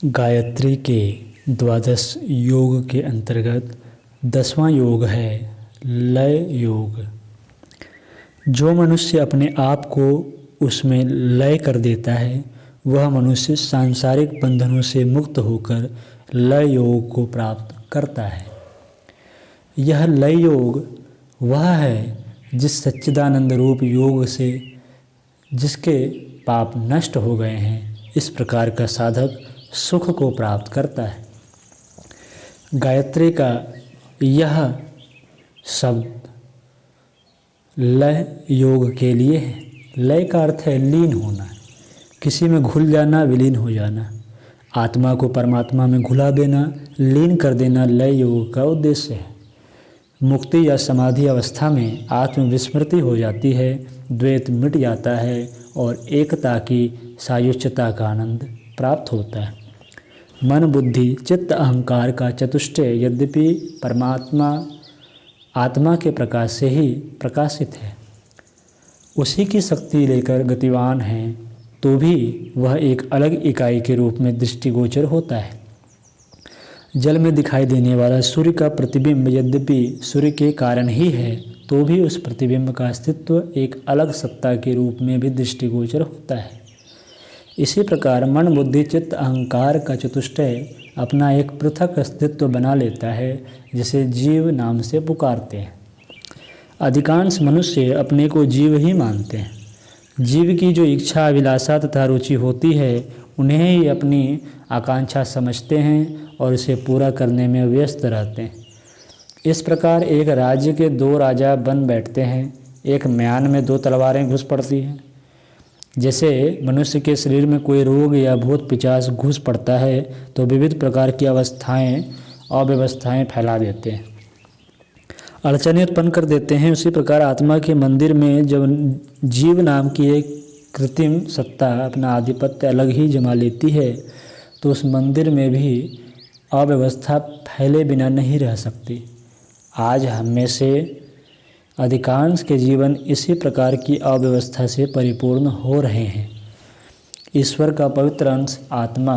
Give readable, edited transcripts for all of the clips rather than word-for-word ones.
गायत्री के द्वादश योग के अंतर्गत 10वां योग है लय योग। जो मनुष्य अपने आप को उसमें लय कर देता है वह मनुष्य सांसारिक बंधनों से मुक्त होकर लय योग को प्राप्त करता है। यह लय योग वह है जिस सच्चिदानंद रूप योग से जिसके पाप नष्ट हो गए हैं, इस प्रकार का साधक सुख को प्राप्त करता है। गायत्री का यह शब्द लय योग के लिए है। लय का अर्थ है लीन होना, किसी में घुल जाना, विलीन हो जाना, आत्मा को परमात्मा में घुला देना, लीन कर देना लय योग का उद्देश्य है। मुक्ति या समाधि अवस्था में आत्मविस्मृति हो जाती है, द्वैत मिट जाता है और एकता की सायुज्यता का आनंद प्राप्त होता है। मन, बुद्धि, चित्त, अहंकार का चतुष्टय यद्यपि परमात्मा आत्मा के प्रकाश से ही प्रकाशित है, उसी की शक्ति लेकर गतिवान है, तो भी वह एक अलग इकाई के रूप में दृष्टिगोचर होता है। जल में दिखाई देने वाला सूर्य का प्रतिबिंब यद्यपि सूर्य के कारण ही है, तो भी उस प्रतिबिंब का अस्तित्व एक अलग सत्ता के रूप में भी दृष्टिगोचर होता है। इसी प्रकार मन, बुद्धि, चित्त, अहंकार का चतुष्टय अपना एक पृथक अस्तित्व बना लेता है, जिसे जीव नाम से पुकारते हैं। अधिकांश मनुष्य अपने को जीव ही मानते हैं। जीव की जो इच्छा, अभिलाषा तथा रुचि होती है, उन्हें ही अपनी आकांक्षा समझते हैं और उसे पूरा करने में व्यस्त रहते हैं। इस प्रकार एक राज्य के 2 राजा बन बैठते हैं, एक म्यान में 2 तलवारें घुस पड़ती हैं। जैसे मनुष्य के शरीर में कोई रोग या भूत पिशाच घुस पड़ता है तो विविध प्रकार की अव्यवस्थाएं फैला देते हैं, अड़चनें उत्पन्न कर देते हैं। उसी प्रकार आत्मा के मंदिर में जब जीव नाम की एक कृत्रिम सत्ता अपना आधिपत्य अलग ही जमा लेती है, तो उस मंदिर में भी अव्यवस्था फैले बिना नहीं रह सकती। आज हम में से अधिकांश के जीवन इसी प्रकार की अव्यवस्था से परिपूर्ण हो रहे हैं। ईश्वर का पवित्र अंश आत्मा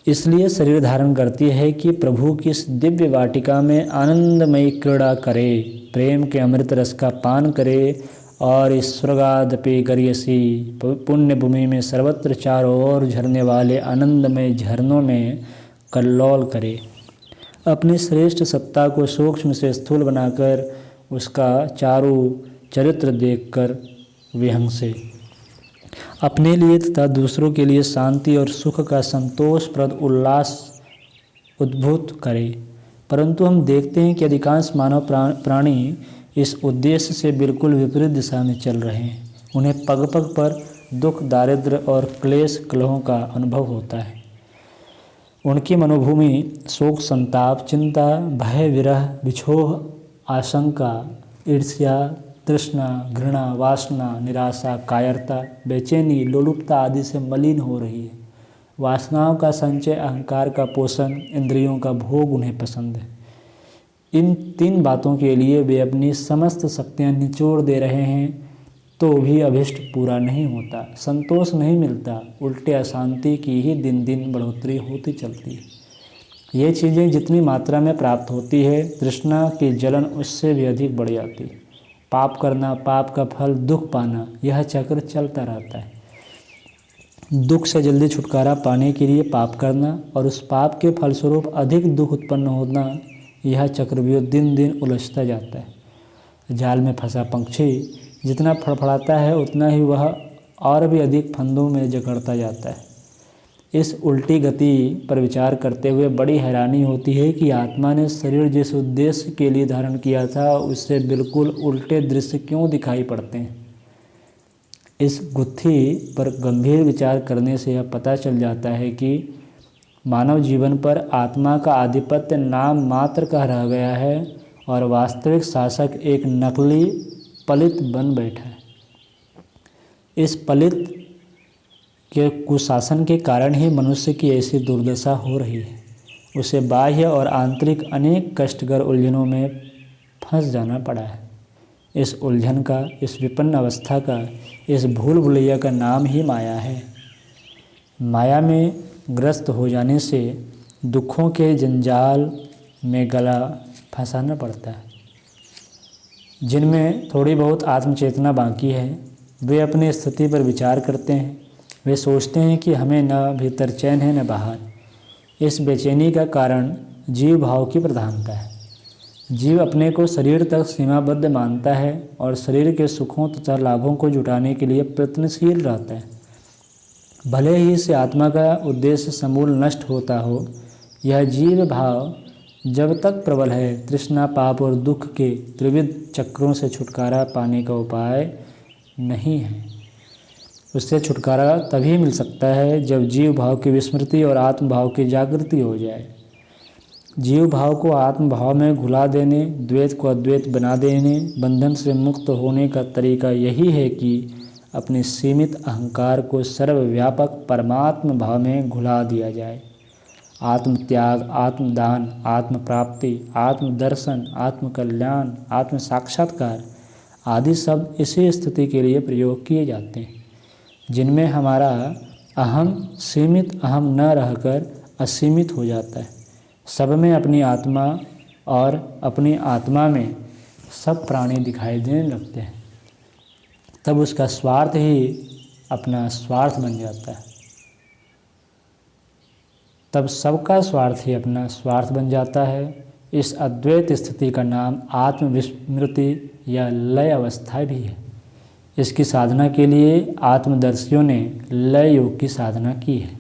इसलिए शरीर धारण करती है कि प्रभु की इस दिव्य वाटिका में आनंदमयी क्रीड़ा करे, प्रेम के अमृत रस का पान करे और स्वर्गादपि गरीयसी पुण्य भूमि में सर्वत्र चारों ओर झरने वाले आनंदमय झरनों में कल्लोल करे। अपनी श्रेष्ठ सत्ता को सूक्ष्म से स्थूल बनाकर उसका चारु चरित्र देखकर विहंसे, अपने लिए तथा दूसरों के लिए शांति और सुख का संतोषप्रद उल्लास उद्भूत करे। परंतु हम देखते हैं कि अधिकांश मानव प्राणी इस उद्देश्य से बिल्कुल विपरीत दिशा में चल रहे हैं। उन्हें पग पग पर दुख, दारिद्र्य और क्लेश कलहों का अनुभव होता है। उनकी मनोभूमि शोक, संताप, चिंता, भय, विरह, विछोह, आशंका, ईर्ष्या, तृष्णा, घृणा, वासना, निराशा, कायरता, बेचैनी, लोलुपता आदि से मलिन हो रही है। वासनाओं का संचय, अहंकार का पोषण, इंद्रियों का भोग उन्हें पसंद है। इन 3 बातों के लिए वे अपनी समस्त शक्तियाँ निचोड़ दे रहे हैं, तो भी अभिष्ट पूरा नहीं होता, संतोष नहीं मिलता, उल्टे अशांति की ही दिन दिन बढ़ोतरी होती चलती है। ये चीज़ें जितनी मात्रा में प्राप्त होती है, तृष्णा की जलन उससे भी अधिक बढ़ जाती है। पाप करना, पाप का फल दुख पाना, यह चक्र चलता रहता है। दुख से जल्दी छुटकारा पाने के लिए पाप करना और उस पाप के फलस्वरूप अधिक दुख उत्पन्न होना, यह चक्रव्यूह दिन दिन उलझता जाता है। जाल में फंसा पंछी जितना फड़फड़ाता है उतना ही वह और भी अधिक फंदों में जकड़ता जाता है। इस उल्टी गति पर विचार करते हुए बड़ी हैरानी होती है कि आत्मा ने शरीर जिस उद्देश्य के लिए धारण किया था, उससे बिल्कुल उल्टे दृश्य क्यों दिखाई पड़ते हैं। इस गुत्थी पर गंभीर विचार करने से यह पता चल जाता है कि मानव जीवन पर आत्मा का आधिपत्य नाम मात्र का रह गया है और वास्तविक शासक एक नकली पलित बन बैठा है। इस पलित के कुशासन के कारण ही मनुष्य की ऐसी दुर्दशा हो रही है। उसे बाह्य और आंतरिक अनेक कष्टकर उलझनों में फंस जाना पड़ा है। इस उलझन का, इस विपन्न अवस्था का, इस भूल भुलैया का नाम ही माया है। माया में ग्रस्त हो जाने से दुखों के जंजाल में गला फंसाना पड़ता है। जिनमें थोड़ी बहुत आत्मचेतना बाकी है वे अपनी स्थिति पर विचार करते हैं। वे सोचते हैं कि हमें न भीतर चैन है न बाहर। इस बेचैनी का कारण जीव भाव की प्रधानता है। जीव अपने को शरीर तक सीमाबद्ध मानता है और शरीर के सुखों तथा लाभों को जुटाने के लिए प्रयत्नशील रहता है। भले ही इसे आत्मा का उद्देश्य समूल नष्ट होता हो, यह जीव भाव जब तक प्रबल है, तृष्णा, पाप और दुख के त्रिविध चक्रों से छुटकारा पाने का उपाय नहीं है। उससे छुटकारा तभी मिल सकता है जब जीव भाव की विस्मृति और आत्म भाव की जागृति हो जाए। जीव भाव को आत्म भाव में घुला देने, द्वैत को अद्वैत बना देने, बंधन से मुक्त होने का तरीका यही है कि अपने सीमित अहंकार को सर्वव्यापक परमात्म भाव में घुला दिया जाए। आत्म त्याग, आत्मदान, आत्म प्राप्ति, आत्मदर्शन, आत्मकल्याण, आत्म साक्षात्कार आदि शब्द इसी स्थिति के लिए प्रयोग किए जाते हैं, जिनमें हमारा अहम सीमित अहम न रहकर असीमित हो जाता है। सब में अपनी आत्मा और अपनी आत्मा में सब प्राणी दिखाई देने लगते हैं। तब उसका स्वार्थ ही अपना स्वार्थ बन जाता है। तब सबका स्वार्थ ही अपना स्वार्थ बन जाता है। इस अद्वैत स्थिति का नाम आत्मविस्मृति या लय अवस्था भी है। इसकी साधना के लिए आत्मदर्शियों ने लय योग की साधना की है।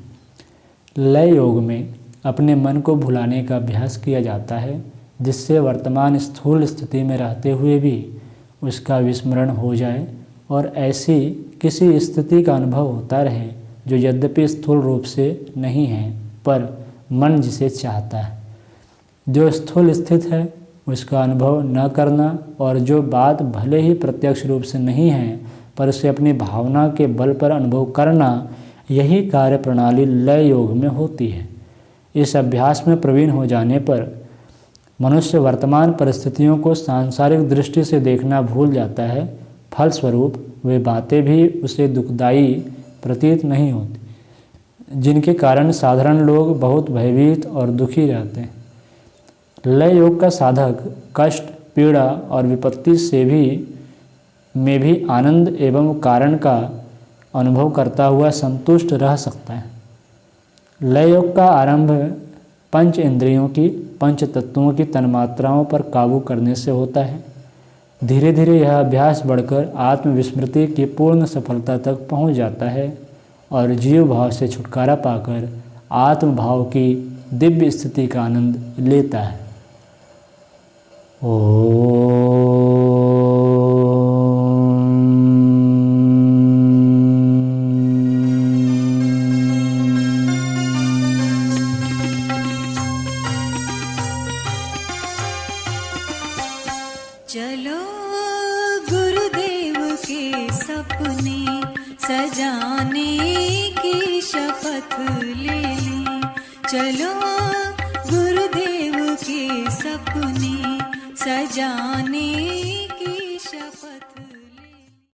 लय योग में अपने मन को भुलाने का अभ्यास किया जाता है, जिससे वर्तमान स्थूल स्थिति में रहते हुए भी उसका विस्मरण हो जाए और ऐसी किसी स्थिति का अनुभव होता रहे जो यद्यपि स्थूल रूप से नहीं है पर मन जिसे चाहता है। जो स्थूल स्थित है उसका अनुभव न करना और जो बात भले ही प्रत्यक्ष रूप से नहीं है पर उसे अपनी भावना के बल पर अनुभव करना, यही कार्य प्रणाली लय योग में होती है। इस अभ्यास में प्रवीण हो जाने पर मनुष्य वर्तमान परिस्थितियों को सांसारिक दृष्टि से देखना भूल जाता है। फलस्वरूप वे बातें भी उसे दुखदायी प्रतीत नहीं होती, जिनके कारण साधारण लोग बहुत भयभीत और दुखी रहते हैं। लय योग का साधक कष्ट, पीड़ा और विपत्ति से में भी आनंद एवं कारण का अनुभव करता हुआ संतुष्ट रह सकता है। लय योग का आरंभ पंच इंद्रियों की, पंच तत्वों की तन्मात्राओं पर काबू करने से होता है। धीरे धीरे यह अभ्यास बढ़कर आत्मविस्मृति की पूर्ण सफलता तक पहुंच जाता है और जीव भाव से छुटकारा पाकर आत्म भाव की दिव्य स्थिति का आनंद लेता है। चलो गुरुदेव के सपने सजाने की शपथ ले लें। चलो गुरुदेव के सपने सजाने